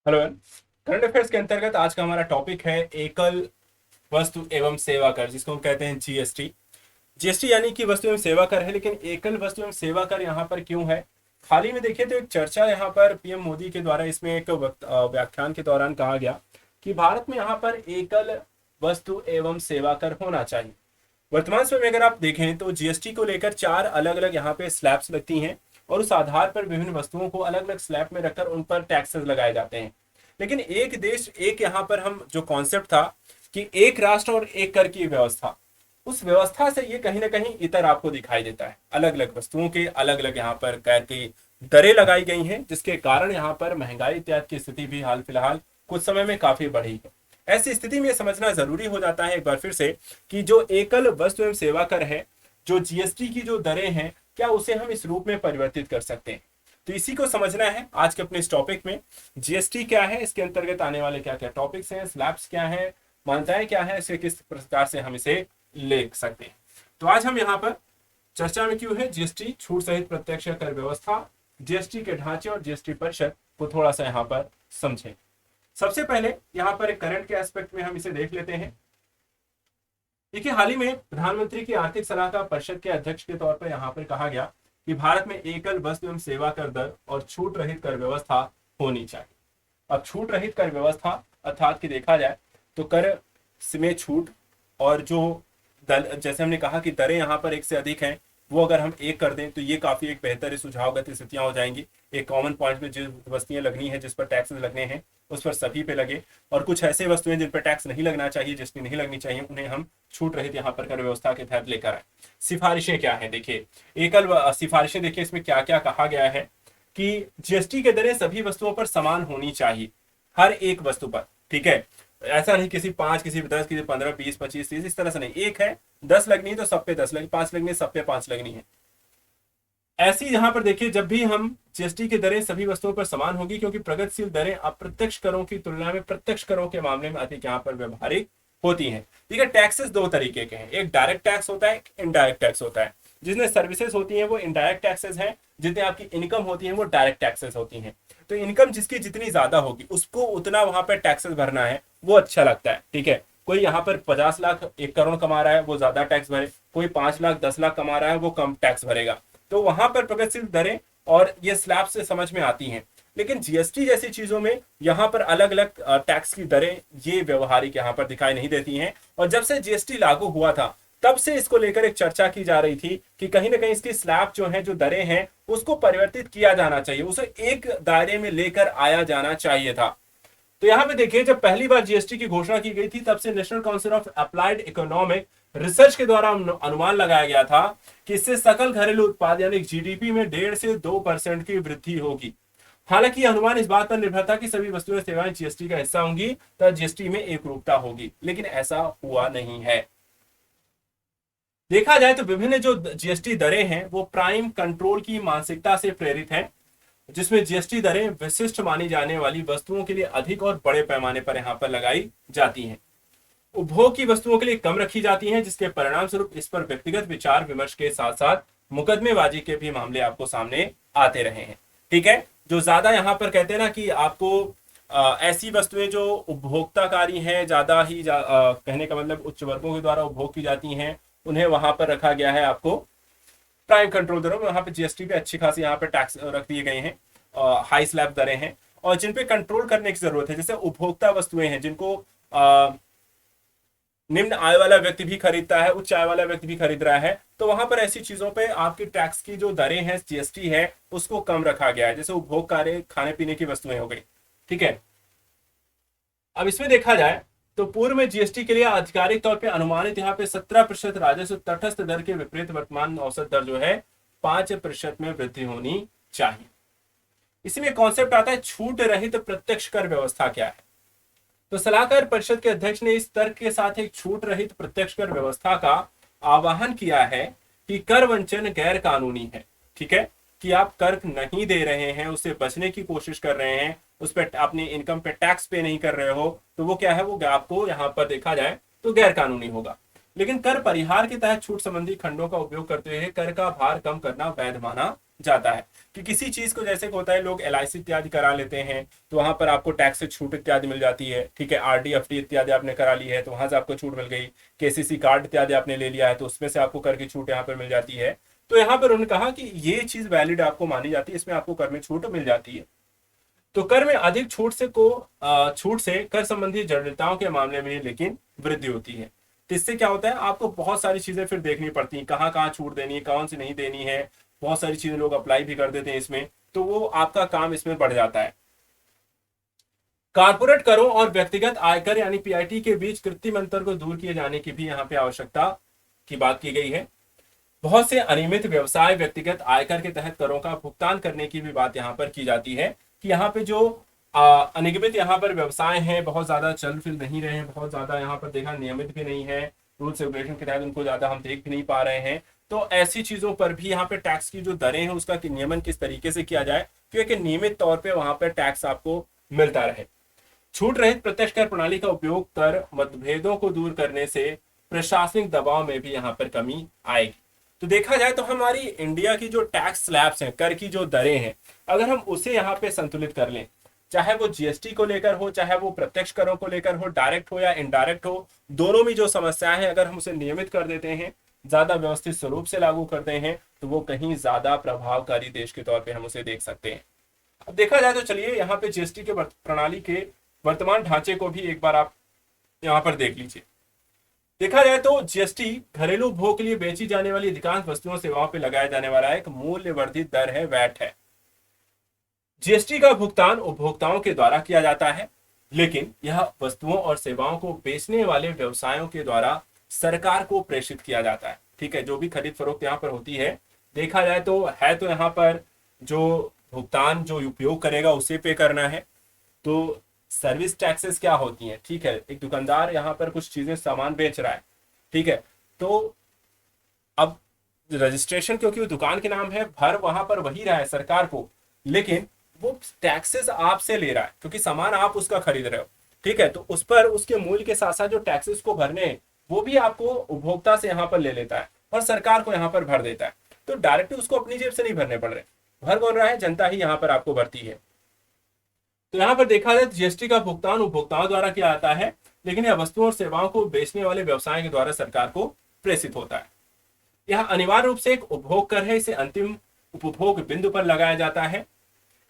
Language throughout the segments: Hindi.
हेलो। करंट अफेयर्स के अंतर्गत आज का हमारा टॉपिक है एकल वस्तु एवं सेवा कर, जिसको हम कहते हैं जीएसटी। जीएसटी यानी कि वस्तु एवं सेवा कर है, लेकिन एकल वस्तु एवं सेवा कर यहाँ पर क्यों है? हाल ही में देखिए तो एक चर्चा यहाँ पर पीएम मोदी के द्वारा इसमें एक व्याख्यान के दौरान कहा गया कि भारत में यहाँ पर एकल वस्तु एवं सेवा कर होना चाहिए। वर्तमान समय में अगर आप देखें तो जीएसटी को लेकर 4 अलग अलग यहाँ पे स्लैब्स लगती हैं और उस आधार पर विभिन्न वस्तुओं को अलग अलग स्लैब में रखकर उन पर टैक्सेस लगाए जाते हैं। लेकिन एक देश एक यहाँ पर हम जो कॉन्सेप्ट था कि एक राष्ट्र और एक कर की व्यवस्था, उस व्यवस्था से ये कहीं ना कहीं इतर आपको दिखाई देता है। अलग अलग वस्तुओं के अलग अलग यहाँ पर कर की दरें लगाई गई हैं, जिसके कारण यहाँ पर महंगाई इत्यादि की स्थिति भी हाल फिलहाल कुछ समय में काफी बढ़ी है। ऐसी स्थिति में यह समझना जरूरी हो जाता है एक बार फिर से कि जो एकल वस्तु एवं सेवा कर है, जो जीएसटी की जो दरें हैं, क्या उसे हम इस रूप में परिवर्तित कर सकते हैं? तो इसी को समझना है आज के अपने इस टॉपिक में। जीएसटी क्या है, इसके अंतर्गत आने वाले क्या क्या टॉपिक्स हैं, स्लैब्स क्या है, मान्यताएं क्या है, इसे किस प्रकार से हम इसे ले सकते हैं। तो आज हम यहाँ पर चर्चा में क्यों है जीएसटी छूट सहित प्रत्यक्ष कर व्यवस्था, जीएसटी के ढांचे और जीएसटी परिषद को थोड़ा सा यहाँ पर समझें। सबसे पहले यहाँ पर एक करंट के एस्पेक्ट में हम इसे देख लेते हैं। देखिए, हाल ही में प्रधानमंत्री की आर्थिक सलाहकार परिषद के अध्यक्ष के तौर पर यहाँ पर कहा गया कि भारत में एकल वस्तु एवं सेवा कर दर और छूट रहित कर व्यवस्था होनी चाहिए। अब छूट रहित कर व्यवस्था अर्थात कि देखा जाए तो कर में छूट और जो जैसे हमने कहा कि दरें यहाँ पर एक से अधिक हैं, वो अगर हम एक कर दें तो ये काफी एक बेहतर सुझावगत स्थितियां हो जाएंगी। एक कॉमन पॉइंट में जो वस्तुएं लगनी है, जिस पर टैक्स लगने हैं, उस पर सभी पे लगे, और कुछ ऐसे वस्तुएं जिन पर टैक्स नहीं लगना चाहिए, जिसकी नहीं लगनी चाहिए, उन्हें हम छूट रहित यहाँ पर कर व्यवस्था के तहत लेकर आए। सिफारिशें क्या है? देखिए, एकल सिफारिशें देखिए इसमें क्या क्या कहा गया है कि जीएसटी के दरें सभी वस्तुओं पर समान होनी चाहिए, हर एक वस्तु पर। ठीक है, ऐसा नहीं किसी 5, किसी 10, किसी 15, 20, 25, 30, इस तरह से नहीं। एक है 10 लगनी है तो सब पे 10 लगनी, 5 लगनी है सब पे 5 लगनी है। ऐसी यहां पर देखिए, जब भी हम जीएसटी की दरें सभी वस्तुओं पर समान होगी, क्योंकि प्रगतिशील दरें अप्रत्यक्ष करों की तुलना में प्रत्यक्ष करों के मामले में अधिक यहाँ पर व्यवहारिक होती हैं। ठीक है, टैक्सेस 2 तरीके के हैं, एक डायरेक्ट टैक्स होता है, एक इनडायरेक्ट टैक्स होता है। जितने सर्विसेज होती हैं वो इनडायरेक्ट टैक्सेस हैं, जितने आपकी इनकम होती है वो डायरेक्ट टैक्सेस होती हैं। तो इनकम जिसकी जितनी ज्यादा होगी उसको उतना वहां पर टैक्सेस भरना है, वो अच्छा लगता है। ठीक है, कोई यहाँ पर 50 लाख 1 करोड़ कमा रहा है, वो ज्यादा टैक्स भरे, कोई 5 लाख 10 लाख कमा रहा है, वो कम टैक्स भरेगा। तो वहां पर प्रगतिशील दरें और ये स्लैब से समझ में आती हैं। लेकिन जीएसटी जैसी चीजों में यहाँ पर अलग अलग टैक्स की दरें ये व्यवहारिक यहाँ पर दिखाई नहीं देती हैं। और जब से जीएसटी लागू हुआ था तब से इसको लेकर एक चर्चा की जा रही थी कि कहीं ना कहीं इसकी स्लैब जो है, जो दरें हैं, उसको परिवर्तित किया जाना चाहिए, उसे एक दायरे में लेकर आया जाना चाहिए था। तो यहाँ पे देखिए, जब पहली बार जीएसटी की घोषणा की गई थी तब से national council of applied economic research के द्वारा अनुमान लगाया गया था कि इससे सकल घरेलू उत्पाद यानी जीडीपी में 1.5 से 2% की वृद्धि होगी। हालांकि अनुमान इस बात पर निर्भर था कि सभी वस्तुएं सेवाएं जीएसटी का हिस्सा होंगी तो जीएसटी में एक रूपता होगी, लेकिन ऐसा हुआ नहीं है। देखा जाए तो विभिन्न जो जीएसटी दरें हैं वो प्राइम कंट्रोल की मानसिकता से प्रेरित हैं, जिसमें जीएसटी दरें विशिष्ट मानी जाने वाली वस्तुओं के लिए अधिक और बड़े पैमाने पर यहां पर लगाई जाती हैं, उपभोग की वस्तुओं के लिए कम रखी जाती हैं, जिसके परिणाम स्वरूप इस पर व्यक्तिगत विचार विमर्श के साथ साथ मुकदमेबाजी के भी मामले आपको सामने आते रहे हैं। ठीक है, जो ज्यादा यहाँ पर कहते हैं ना कि आपको ऐसी वस्तुएं जो उपभोक्ताकारी हैं, ज्यादा ही कहने का मतलब उच्च वर्गों के द्वारा उपभोग की जाती हैं, उन्हें वहां पर रखा गया है आपको प्राइम कंट्रोल दरों में। वहां पे जीएसटी पे अच्छी खासी यहाँ पे टैक्स रख दिए गए हैं, हाई स्लैब दरें हैं, और जिन पे कंट्रोल करने की जरूरत है, जैसे उपभोक्ता वस्तुएं हैं जिनको निम्न आय वाला व्यक्ति भी खरीदता है, उच्च आय वाला व्यक्ति भी खरीद रहा है, तो वहां पर ऐसी चीजों पे आपकी टैक्स की जो दरें हैं, जीएसटी है, उसको कम रखा गया है। जैसे उपभोग कार्य खाने पीने की वस्तुएं हो गई। ठीक है, अब इसमें देखा जाए तो पूर्व में जीएसटी के लिए आधिकारिक तौर पे अनुमानित यहाँ पे 17% राजस्व तटस्थ दर के विपरीत वर्तमान औसत दर जो है 5% में वृद्धि होनी चाहिए। इसमें कॉन्सेप्ट आता है छूट रहित प्रत्यक्ष कर व्यवस्था क्या है। तो सलाहकार परिषद के अध्यक्ष ने इस तर्क के साथ एक छूट रहित प्रत्यक्ष कर व्यवस्था का आह्वान किया है कि कर वंचन गैर कानूनी है। ठीक है, कि आप कर नहीं दे रहे हैं, उससे बचने की कोशिश कर रहे हैं, उस पर अपनी इनकम पे टैक्स पे नहीं कर रहे हो, तो वो क्या है, वो आपको यहाँ पर देखा जाए तो गैर कानूनी होगा। लेकिन कर परिहार के तहत छूट संबंधी खंडों का उपयोग करते हुए कर का भार कम करना वैध माना जाता है कि किसी चीज को, जैसे होता है लोग LIC इत्यादि करा लेते हैं तो वहां पर आपको टैक्स से छूट इत्यादि मिल जाती है। ठीक है, RD FD इत्यादि आपने करा ली है तो वहां से आपको छूट मिल गई। KCC कार्ड इत्यादि आपने ले लिया है तो उसमें से आपको कर की छूट यहाँ पर मिल जाती है। तो यहाँ पर उन्होंने कहा कि ये चीज वैलिड आपको मानी जाती है, इसमें आपको कर में छूट मिल जाती है। तो कर में अधिक छूट से कर संबंधी जटिलताओं के मामले में लेकिन वृद्धि होती है। तो इससे क्या होता है, आपको बहुत सारी चीजें फिर देखनी पड़ती हैं, कहाँ कहाँ छूट देनी है, कौन सी नहीं देनी है। बहुत सारी चीजें लोग अप्लाई भी कर देते हैं इसमें, तो वो आपका काम इसमें बढ़ जाता है। कारपोरेट करों और व्यक्तिगत आयकर यानी PIT के बीच कृत्रिम अंतर को दूर किए जाने की भी यहाँ पे आवश्यकता की बात की गई है। बहुत से अनियमित व्यवसाय व्यक्तिगत आयकर के तहत करों का भुगतान करने की भी बात यहाँ पर की जाती है कि यहाँ पे जो अनियमित यहाँ पर व्यवसाय हैं, बहुत ज्यादा चल फिर नहीं रहे हैं, बहुत ज्यादा यहाँ पर देखा नियमित भी नहीं है, रूल्स रेगुलेशन के तहत उनको ज्यादा हम देख भी नहीं पा रहे हैं। तो ऐसी चीजों पर भी यहाँ पे टैक्स की जो दरें हैं उसका नियमन किस तरीके से किया जाए क्योंकि नियमित तौर पर वहां पर टैक्स आपको मिलता रहे। छूट रहित प्रत्यक्ष कर प्रणाली का उपयोग कर मतभेदों को दूर करने से प्रशासनिक दबाव में भी यहाँ पर कमी आएगी। तो देखा जाए तो हमारी इंडिया की जो टैक्स स्लैब्स हैं, कर की जो दरें हैं, अगर हम उसे यहाँ पे संतुलित कर लें, चाहे वो GST को लेकर हो, चाहे वो प्रत्यक्ष करों को लेकर हो, डायरेक्ट हो या इनडायरेक्ट हो, दोनों में जो समस्याएं हैं अगर हम उसे नियमित कर देते हैं, ज्यादा व्यवस्थित स्वरूप से लागू करते हैं, तो वो कहीं ज्यादा प्रभावकारी देश के तौर पर हम उसे देख सकते हैं। अब देखा जाए तो चलिए यहाँ पे GST के प्रणाली के वर्तमान ढांचे को भी एक बार आप यहाँ पर देख लीजिए। देखा जाए तो GST घरेलू उपभोग के लिए बेची जाने वाली अधिकांश वस्तुओं सेवाओं पर लगाया जाने वाला एक मूल्य वर्धित दर है, वैट है। GST का भुगतान उपभोक्ताओं के द्वारा किया जाता है, लेकिन यह वस्तुओं और सेवाओं को बेचने वाले व्यवसायों के द्वारा सरकार को प्रेषित किया जाता है। ठीक है, जो भी खरीद फरोख्त यहाँ पर होती है, देखा जाए तो है तो यहाँ पर जो भुगतान जो उपयोग करेगा उसे पे करना है। तो सर्विस टैक्सेस क्या होती हैं, ठीक है, एक दुकानदार यहाँ पर कुछ चीजें सामान बेच रहा है, ठीक है, तो अब रजिस्ट्रेशन क्योंकि वो दुकान के नाम है, भर वहां पर वही रहा है सरकार को, लेकिन वो टैक्सेस आपसे ले रहा है क्योंकि सामान आप उसका खरीद रहे हो। ठीक है, तो उस पर उसके मूल्य के साथ साथ जो टैक्सेस को भरने हैं वो भी आपको उपभोक्ता से यहाँ पर ले लेता है और सरकार को यहाँ पर भर देता है। तो डायरेक्टली उसको अपनी जेब से नहीं भरने पड़ रहे, भर कौन रहा है, जनता ही यहाँ पर आपको भरती है। तो यहाँ पर देखा जाए GST का भुगतान उपभोक्ताओं द्वारा किया जाता है, लेकिन यह वस्तुओं और सेवाओं को बेचने वाले व्यवसाय के द्वारा सरकार को प्रेषित होता है। यह अनिवार्य रूप से एक उपभोग कर है, इसे अंतिम उपभोग बिंदु पर लगाया जाता है।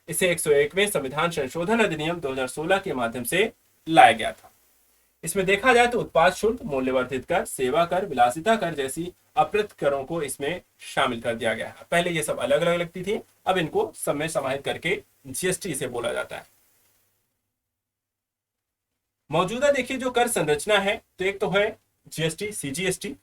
इसे 101वें संविधान संशोधन अधिनियम 2016 के माध्यम से लाया गया था। इसमें देखा जाए तो उत्पाद शुल्क, मूल्यवर्धित कर, सेवा कर, विलासिता कर जैसी अप्रत्यक्ष करों को इसमें शामिल कर दिया गया है। पहले ये सब अलग अलग लगती थी, अब इनको सब में समाहित करके GST से बोला जाता है। मौजूदा देखिए जो कर संरचना है, तो एक तो है GST CGST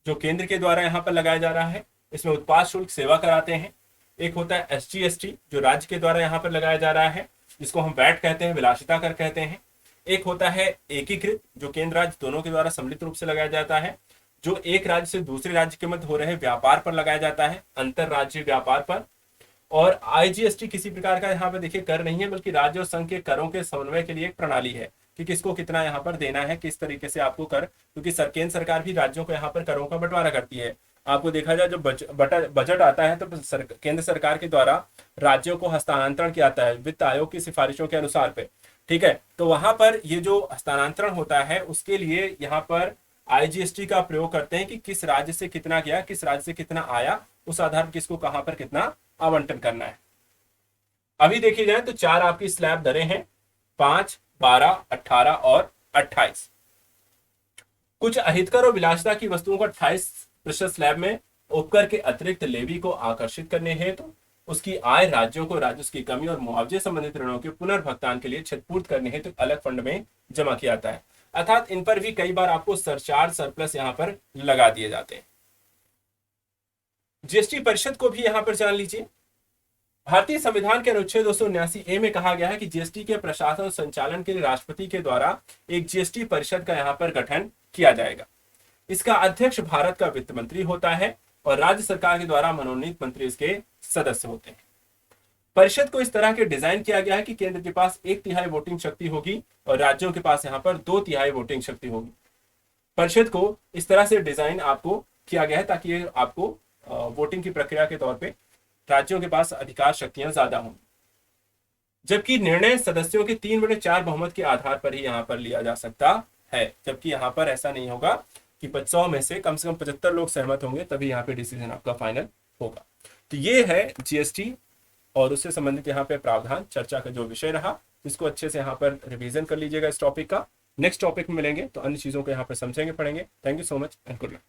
जो केंद्र के द्वारा यहाँ पर लगाया जा रहा है, इसमें उत्पाद शुल्क सेवा कराते हैं। एक होता है SGST जो राज्य के द्वारा यहाँ पर लगाया जा रहा है, जिसको हम वैट कहते हैं, विलासिता कर कहते हैं। एक होता है एकीकृत जो केंद्र राज्य दोनों के द्वारा सम्मिलित रूप से लगाया जाता है, जो एक राज्य से दूसरे राज्य के मध्य हो रहे व्यापार पर लगाया जाता है, अंतर राज्य व्यापार पर। और IGST किसी प्रकार का यहाँ पे देखिए कर नहीं है, बल्कि राज्य और संघ के करों के समन्वय के लिए एक प्रणाली है कि किसको कितना यहाँ पर देना है, किस तरीके से आपको कर, क्योंकि केंद्र सरकार भी राज्यों को यहाँ पर करों का बंटवारा करती है। आपको देखा जाए जो बजट आता है तो केंद्र सरकार के द्वारा राज्यों को हस्तांतरण किया जाता है वित्त आयोग की सिफारिशों के अनुसार पे। ठीक है, तो वहां पर ये जो हस्तांतरण होता है उसके लिए यहाँ पर IGST का प्रयोग करते हैं कि किस राज्य से कितना गया, किस राज्य से कितना आया, उस आधार पर किसको कहां पर कितना आवंटन करना है। अभी देखी जाए तो 4 आपकी स्लैब दरें हैं, 5, 12, 18 और 28। कुछ अहितकर और विलासिता की वस्तुओं को 28% स्लैब में उपकर के अतिरिक्त लेवी को आकर्षित करने हेतु उसकी आय राज्यों को राजस्व की कमी और मुआवजे संबंधित ऋणों के पुनर्भुगतान के लिए क्षतिपूर्त करने हेतु अलग फंड में जमा किया जाता है। अर्थात इन पर भी कई बार आपको सरचार्ज सरप्लस यहाँ पर लगा दिए जाते हैं। GST परिषद को भी यहाँ पर जान लीजिए। भारतीय संविधान के अनुच्छेद 279A में कहा गया है कि GST के प्रशासन और संचालन के लिए राष्ट्रपति के द्वारा एक GST परिषद का यहाँ पर गठन किया जाएगा। इसका अध्यक्ष भारत का वित्त मंत्री होता है और राज्य सरकार के द्वारा मनोनीत मंत्री इसके सदस्य होते हैं। परिषद को इस तरह के डिजाइन किया गया है कि केंद्र के पास 1/3 वोटिंग शक्ति होगी और राज्यों के पास यहाँ पर 2/3 वोटिंग शक्ति होगी। परिषद को इस तरह से डिजाइन आपको किया गया है ताकि ये आपको वोटिंग की प्रक्रिया के तौर पे राज्यों के पास अधिकार शक्तियां ज्यादा होंगी, जबकि निर्णय सदस्यों के 3/4 बहुमत के आधार पर ही यहाँ पर लिया जा सकता है। जबकि यहाँ पर ऐसा नहीं होगा कि 100 में से कम 75 लोग सहमत होंगे तभी यहाँ पे डिसीजन आपका फाइनल होगा। तो ये है जीएसटी और उससे संबंधित यहाँ पे प्रावधान चर्चा का जो विषय रहा, इसको अच्छे से यहाँ पर रिवीजन कर लीजिएगा इस टॉपिक का। नेक्स्ट टॉपिक में मिलेंगे तो अन्य चीजों को यहाँ पर समझेंगे, पढ़ेंगे। Thank you so much and good luck.